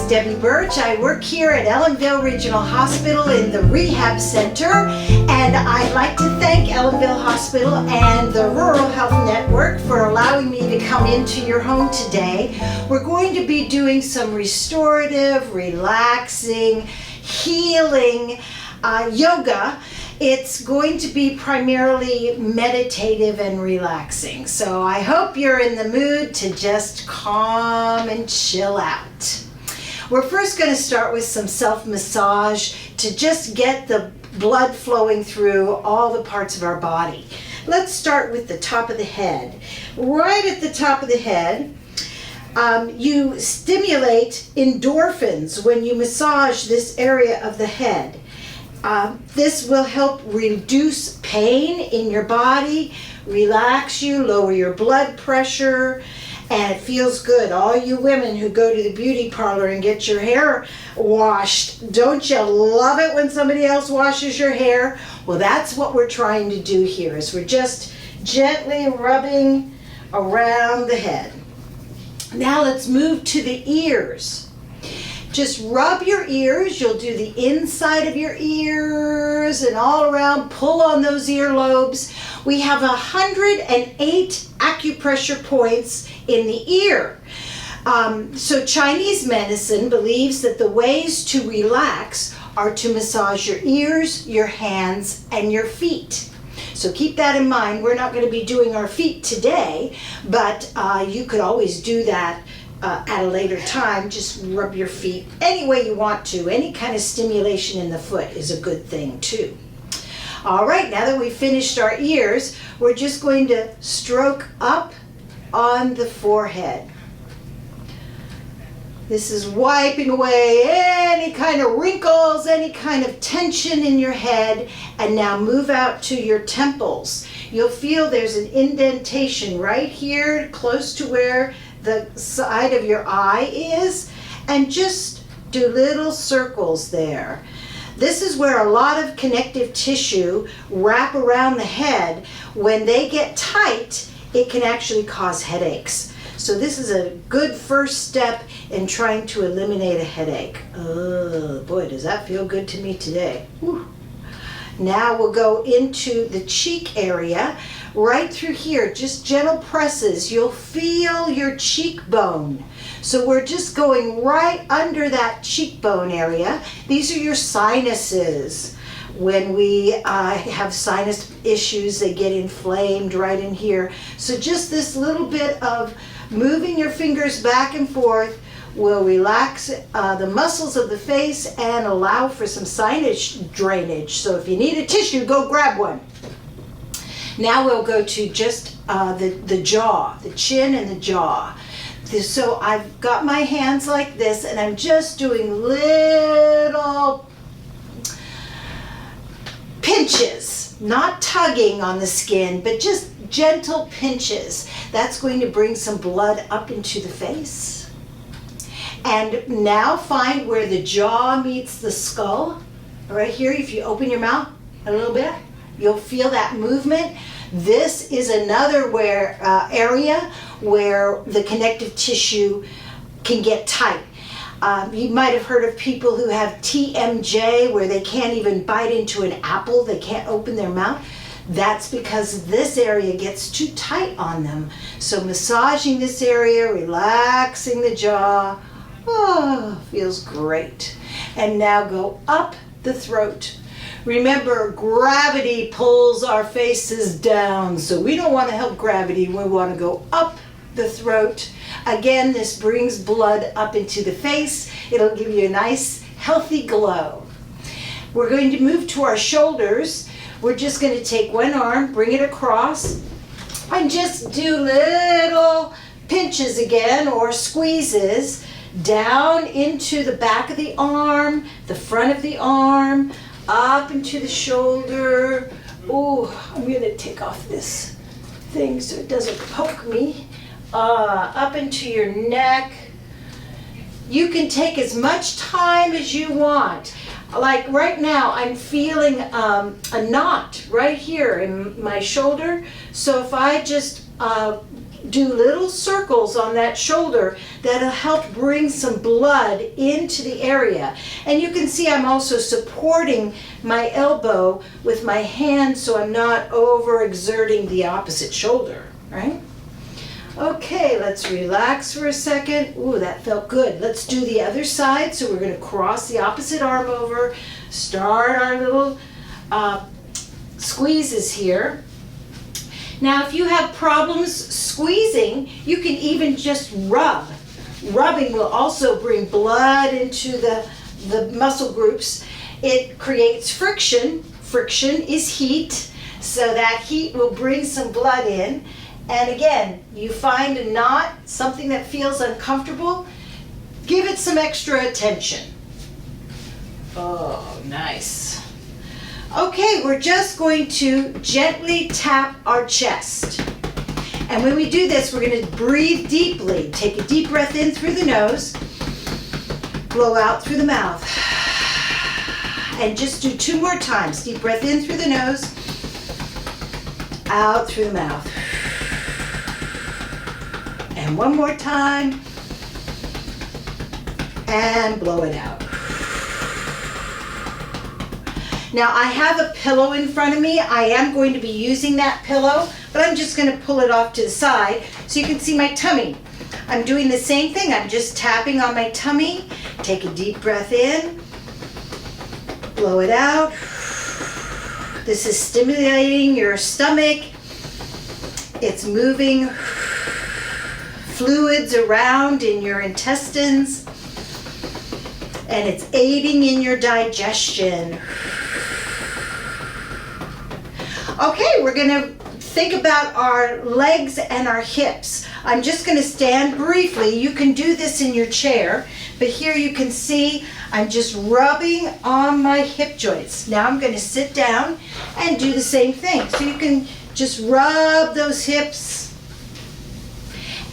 is Debbie Birch. I work here at Ellenville Regional Hospital in the Rehab Center, and I'd like to thank Ellenville Hospital and the Rural Health Network for allowing me to come into your home today. We're going to be doing some restorative, relaxing, healing yoga. It's going to be primarily meditative and relaxing. So I hope you're in the mood to just calm and chill out. We're first going to start with some self-massage to just get the blood flowing through all the parts of our body. Let's start with the top of the head. Right at the top of the head, you stimulate endorphins when you massage this area of the head. This will help reduce pain in your body, relax you, lower your blood pressure, and it feels good. All you women who go to the beauty parlor and get your hair washed, don't you love it when somebody else washes your hair? Well, that's what we're trying to do here, is we're just gently rubbing around the head. Now let's move to the ears. Just rub your ears. You'll do the inside of your ears and all around. Pull on those earlobes. We have 108 acupressure points in the ear. So Chinese medicine believes that the ways to relax are to massage your ears, your hands, and your feet. So keep that in mind. We're not going to be doing our feet today, but you could always do that at a later time. Just rub your feet any way you want to. Any kind of stimulation in the foot is a good thing too. All right, now that we've finished our ears, we're just going to stroke up on the forehead. This is wiping away any kind of wrinkles, any kind of tension in your head, and now move out to your temples. You'll feel there's an indentation right here close to where the side of your eye is, and just do little circles there. This is where a lot of connective tissue wrap around the head. When they get tight, it can actually cause headaches. So this is a good first step in trying to eliminate a headache. Oh boy, does that feel good to me today. Whew. Now we'll go into the cheek area. Right through here, just gentle presses. You'll feel your cheekbone. So we're just going right under that cheekbone area. These are your sinuses. When we have sinus issues, they get inflamed right in here. So just this little bit of moving your fingers back and forth will relax the muscles of the face and allow for some sinus drainage. So if you need a tissue, go grab one. Now we'll go to just the jaw, the chin and the jaw. So I've got my hands like this, and I'm just doing little pinches, not tugging on the skin, but just gentle pinches. That's going to bring some blood up into the face. And now find where the jaw meets the skull. Right here, if you open your mouth a little bit, you'll feel that movement. This is another area where the connective tissue can get tight. You might have heard of people who have TMJ, where they can't even bite into an apple. They can't open their mouth. That's because this area gets too tight on them. So massaging this area, relaxing the jaw, feels great. And now go up the throat. Remember, gravity pulls our faces down, so we don't want to help gravity. We want to go up the throat. Again, this brings blood up into the face. It'll give you a nice, healthy glow. We're going to move to our shoulders. We're just going to take one arm, bring it across, and just do little pinches again, or squeezes, down into the back of the arm, the front of the arm, up into the shoulder. Oh, I'm going to take off this thing so it doesn't poke me. Up into your neck. You can take as much time as you want. Like right now, I'm feeling a knot right here in my shoulder. So if I just do little circles on that shoulder that'll help bring some blood into the area. And you can see I'm also supporting my elbow with my hand so I'm not overexerting the opposite shoulder, right? Okay, let's relax for a second. Ooh, that felt good. Let's do the other side. So we're going to cross the opposite arm over, start our little squeezes here. Now, if you have problems squeezing, you can even just rub. Rubbing will also bring blood into the muscle groups. It creates friction. Friction is heat, so that heat will bring some blood in. And again, you find a knot, something that feels uncomfortable, give it some extra attention. Oh, nice. Okay, we're just going to gently tap our chest. And when we do this, we're going to breathe deeply. Take a deep breath in through the nose, blow out through the mouth. And just do 2 more times. Deep breath in through the nose, out through the mouth. And 1 more time, and blow it out. Now I have a pillow in front of me. I am going to be using that pillow, but I'm just going to pull it off to the side so you can see my tummy. I'm doing the same thing. I'm just tapping on my tummy. Take a deep breath in, blow it out. This is stimulating your stomach. It's moving fluids around in your intestines, and it's aiding in your digestion. Okay, we're going to think about our legs and our hips. I'm just going to stand briefly. You can do this in your chair, but here you can see I'm just rubbing on my hip joints. Now I'm going to sit down and do the same thing. So you can just rub those hips.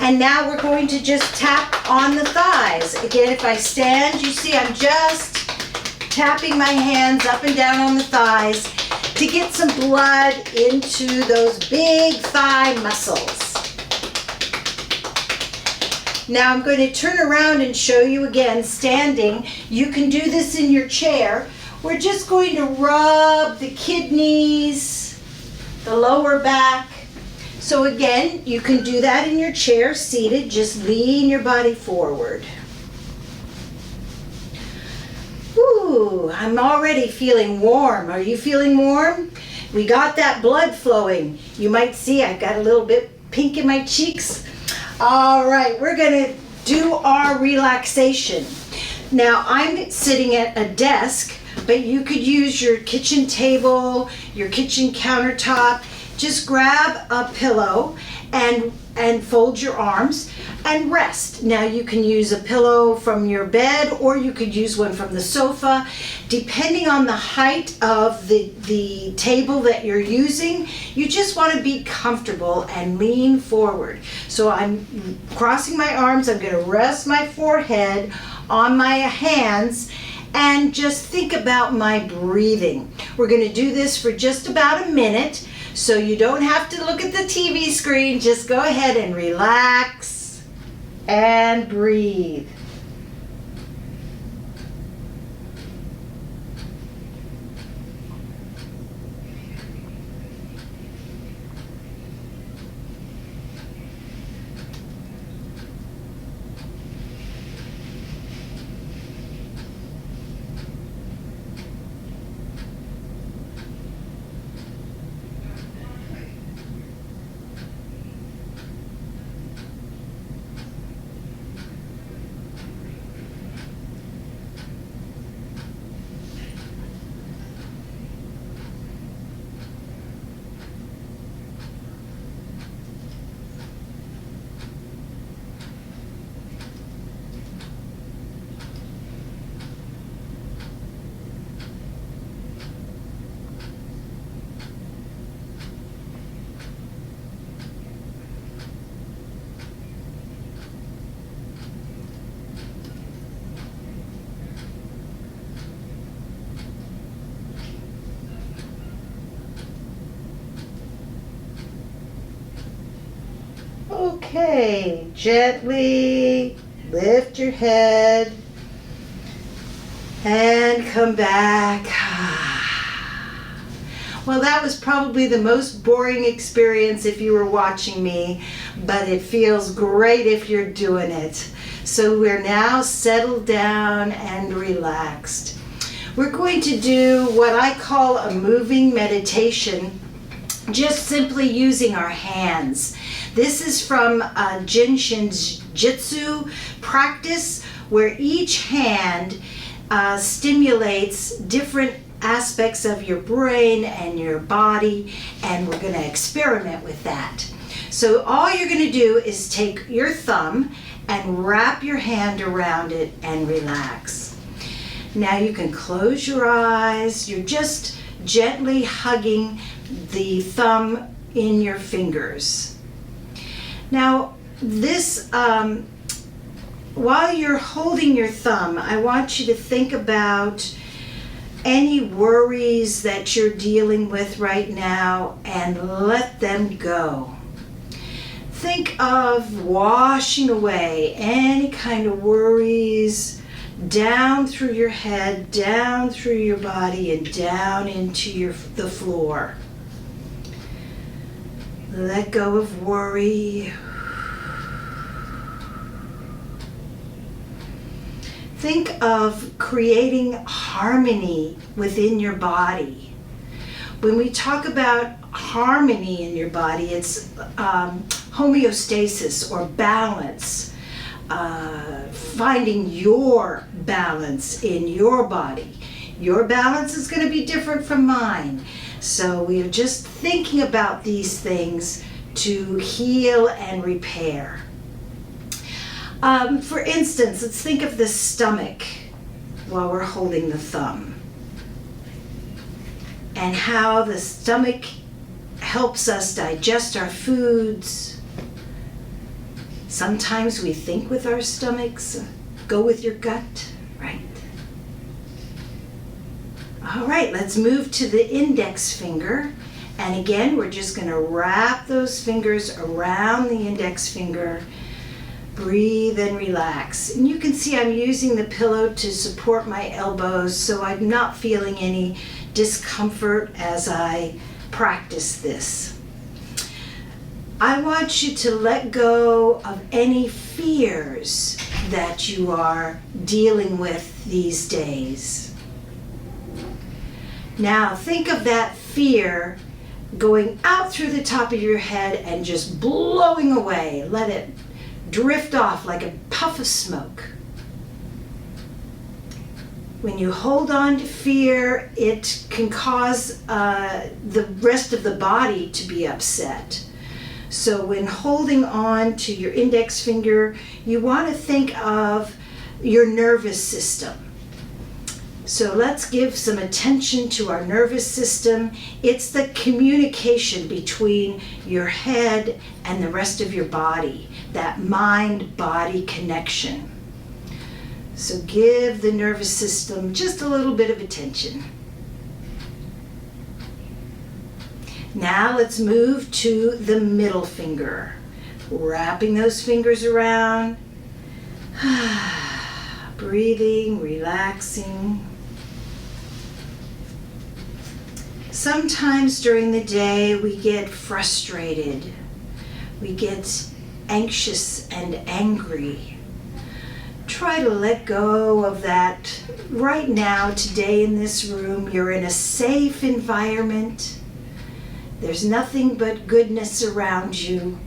And now we're going to just tap on the thighs. Again, if I stand, you see I'm just tapping my hands up and down on the thighs to get some blood into those big thigh muscles. Now I'm going to turn around and show you again, standing. You can do this in your chair. We're just going to rub the kidneys, the lower back. So again, you can do that in your chair, seated. Just lean your body forward. Ooh, I'm already feeling warm. Are you feeling warm? We got that blood flowing. You might see I've got a little bit pink in my cheeks. All right, we're gonna do our relaxation. Now, I'm sitting at a desk, but you could use your kitchen table, your kitchen countertop. Just grab a pillow and fold your arms and rest. Now you can use a pillow from your bed, or you could use one from the sofa. Depending on the height of the table that you're using, you just want to be comfortable and lean forward. So I'm crossing my arms. I'm going to rest my forehead on my hands and just think about my breathing. We're going to do this for just about a minute. So you don't have to look at the TV screen. Just go ahead and relax and breathe. Okay, gently lift your head and come back. Well, that was probably the most boring experience if you were watching me, but it feels great if you're doing it. So we're now settled down and relaxed. We're going to do what I call a moving meditation, just simply using our hands. This is from Jinshin Jitsu practice, where each hand stimulates different aspects of your brain and your body, and we're going to experiment with that. So all you're going to do is take your thumb and wrap your hand around it and relax. Now you can close your eyes. You're just gently hugging the thumb in your fingers. Now this, while you're holding your thumb, I want you to think about any worries that you're dealing with right now and let them go. Think of washing away any kind of worries down through your head, down through your body, and down into the floor. Let go of worry. Think of creating harmony within your body. When we talk about harmony in your body, it's homeostasis or balance, finding your balance in your body. Your balance is going to be different from mine. So we are just thinking about these things to heal and repair. For instance, let's think of the stomach while we're holding the thumb, and how the stomach helps us digest our foods. Sometimes we think with our stomachs. Go with your gut, right? All right, let's move to the index finger. And again, we're just going to wrap those fingers around the index finger. Breathe and relax. And you can see I'm using the pillow to support my elbows, so I'm not feeling any discomfort as I practice this. I want you to let go of any fears that you are dealing with these days. Now think of that fear going out through the top of your head and just blowing away. Let it drift off like a puff of smoke. When you hold on to fear, it can cause the rest of the body to be upset. So when holding on to your index finger, you want to think of your nervous system. So let's give some attention to our nervous system. It's the communication between your head and the rest of your body, that mind-body connection. So give the nervous system just a little bit of attention. Now let's move to the middle finger. Wrapping those fingers around. Breathing, relaxing. Sometimes during the day we get frustrated. We get anxious and angry. Try to let go of that. Right now, today in this room, you're in a safe environment. There's nothing but goodness around you.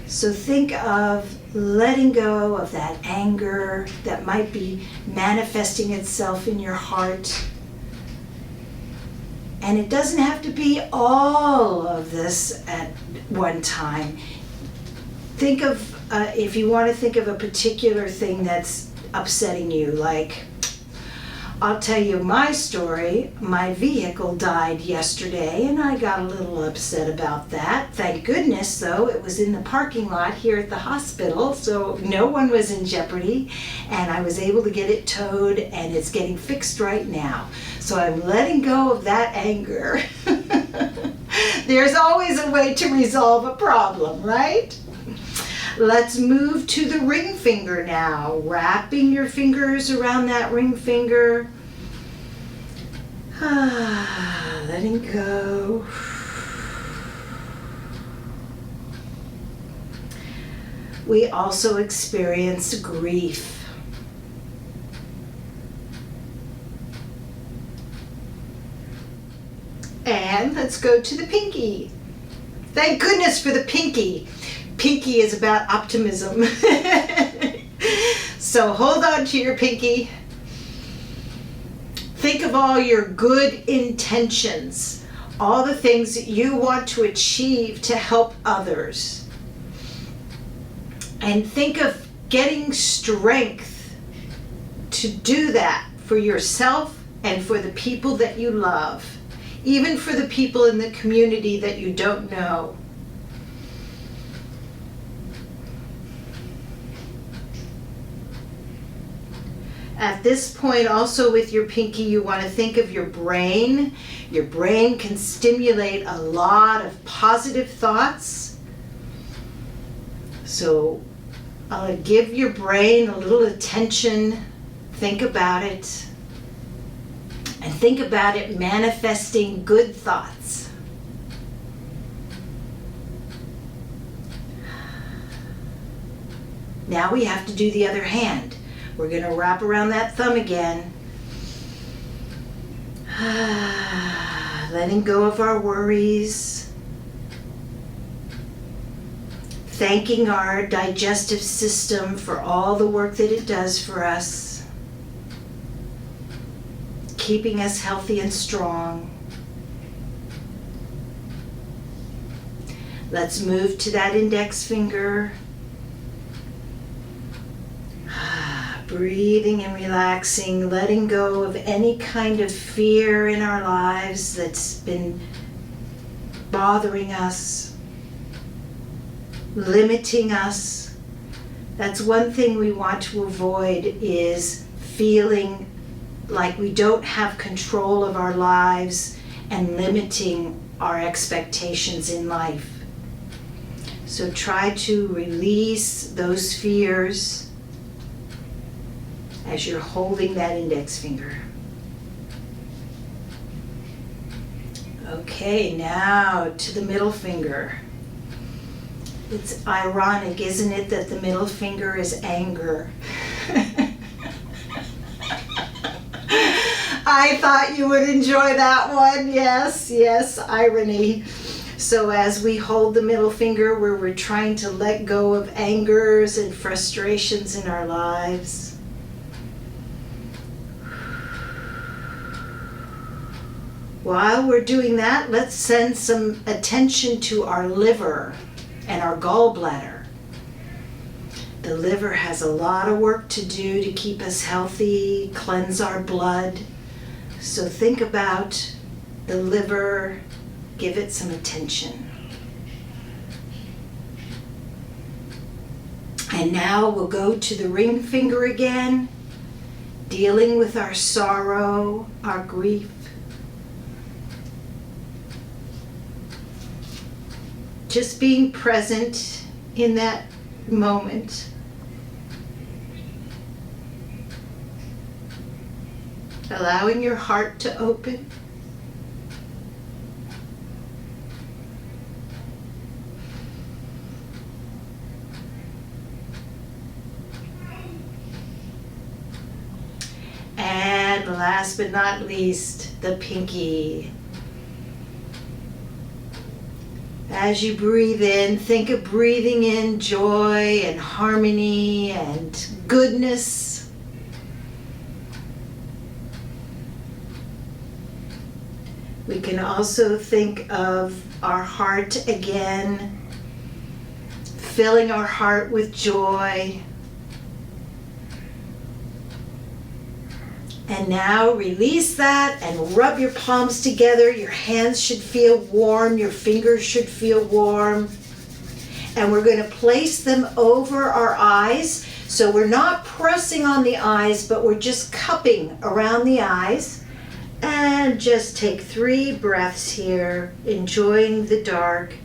So think of letting go of that anger that might be manifesting itself in your heart. And it doesn't have to be all of this at one time. Think of, if you want to think of a particular thing that's upsetting you, like, I'll tell you my story. My vehicle died yesterday and I got a little upset about that. Thank goodness, though, it was in the parking lot here at the hospital, so no one was in jeopardy, and I was able to get it towed and it's getting fixed right now. So I'm letting go of that anger. There's always a way to resolve a problem, right? Let's move to the ring finger now. Wrapping your fingers around that ring finger. Letting go. We also experience grief. And let's go to the pinky. Thank goodness for the pinky. Pinky is about optimism. So hold on to your pinky. Think of all your good intentions, all the things that you want to achieve to help others. And think of getting strength to do that for yourself and for the people that you love, even for the people in the community that you don't know. At this point, also with your pinky, you want to think of your brain. Your brain can stimulate a lot of positive thoughts. So give your brain a little attention. Think about it. And think about it manifesting good thoughts. Now we have to do the other hand. We're going to wrap around that thumb again. Letting go of our worries. Thanking our digestive system for all the work that it does for us. Keeping us healthy and strong. Let's move to that index finger. Breathing and relaxing, letting go of any kind of fear in our lives that's been bothering us, limiting us. That's one thing we want to avoid, is feeling like we don't have control of our lives and limiting our expectations in life. So try to release those fears as you're holding that index finger. Okay, now to the middle finger. It's ironic, isn't it, that the middle finger is anger. I thought you would enjoy that one. Yes, irony. So as we hold the middle finger, we're trying to let go of angers and frustrations in our lives. While we're doing that, let's send some attention to our liver and our gallbladder. The liver has a lot of work to do to keep us healthy, cleanse our blood. So think about the liver, give it some attention. And now we'll go to the ring finger again, dealing with our sorrow, our grief. Just being present in that moment. Allowing your heart to open. And last but not least, the pinky. As you breathe in, think of breathing in joy and harmony and goodness. We can also think of our heart again, filling our heart with joy. And now release that and rub your palms together. Your hands should feel warm. Your fingers should feel warm. And we're going to place them over our eyes. So we're not pressing on the eyes, but we're just cupping around the eyes. And just take 3 breaths here, enjoying the dark.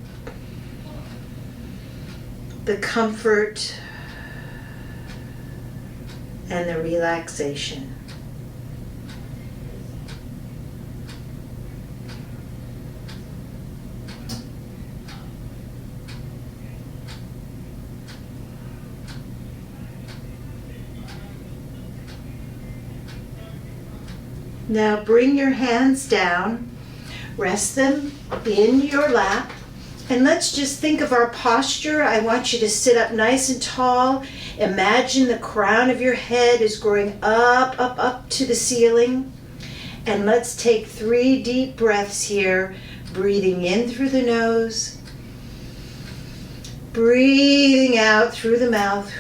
the comfort and the relaxation. Now bring your hands down, rest them in your lap, and let's just think of our posture. I want you to sit up nice and tall. Imagine the crown of your head is growing up, up, up to the ceiling. And let's take 3 deep breaths here, breathing in through the nose, breathing out through the mouth.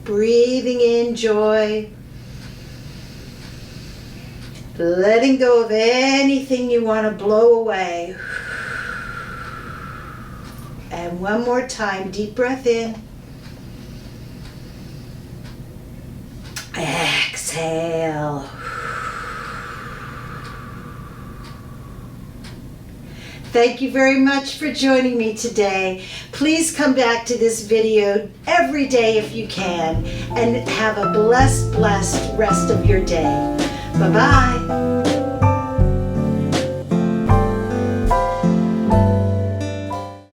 Breathing in joy, letting go of anything you want to blow away. And one more time, deep breath in. Exhale. Thank you very much for joining me today. Please come back to this video every day if you can, and have a blessed rest of your day. Bye-bye.